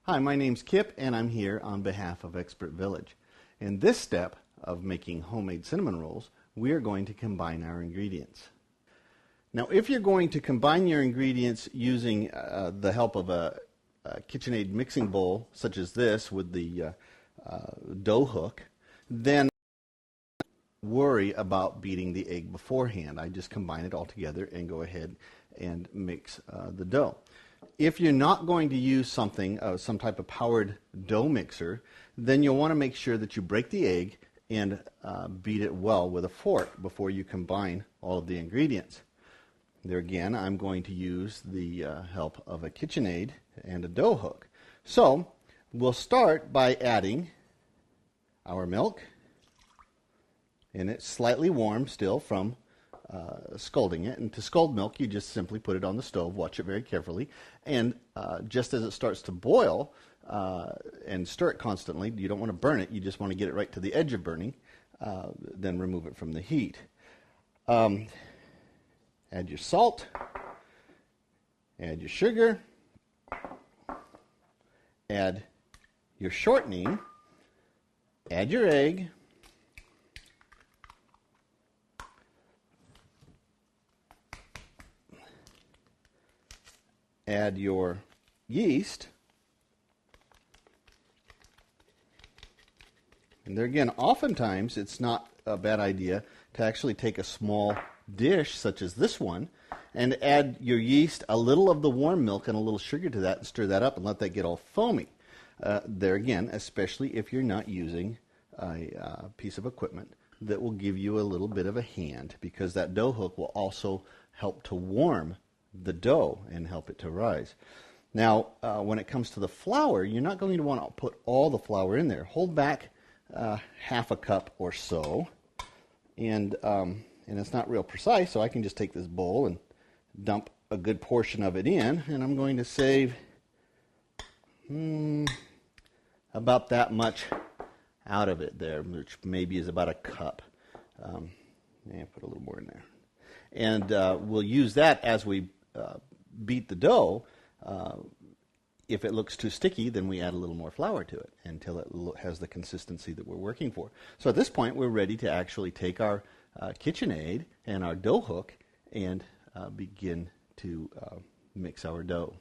Hi, my name's Kip, and I'm here on behalf of ExpertVillage. In this step of making homemade cinnamon rolls, we are going to combine our ingredients. Now, if you're going to combine your ingredients using the help of a KitchenAid mixing bowl, such as this with the dough hook, then worry about beating the egg beforehand. I just combine it all together and go ahead and mix the dough. If you're not going to use something, some type of powered dough mixer, then you'll want to make sure that you break the egg and beat it well with a fork before you combine all of the ingredients. There again, I'm going to use the help of a KitchenAid and a dough hook. So we'll start by adding our milk, and it's slightly warm still from scalding it. And to scald milk, you just simply put it on the stove, watch it very carefully, and just as it starts to boil, and stir it constantly, you don't want to burn it, you just want to get it right to the edge of burning, then remove it from the heat. Add your salt, add your sugar, add your shortening, add your egg, add your yeast, and there again, oftentimes it's not a bad idea to actually take a small dish such as this one and add your yeast, a little of the warm milk and a little sugar to that, and stir that up and let that get all foamy. There again, especially if you're not using a piece of equipment that will give you a little bit of a hand, because that dough hook will also help to warm the dough and help it to rise. Now, when it comes to the flour, you're not going to want to put all the flour in there. Hold back half a cup or so, and it's not real precise, so I can just take this bowl and dump a good portion of it in, and I'm going to save about that much out of it there, which maybe is about a cup. Put a little more in there. And we'll use that as we beat the dough. If it looks too sticky, then we add a little more flour to it until it has the consistency that we're working for. So at this point, we're ready to actually take our KitchenAid and our dough hook and begin to mix our dough.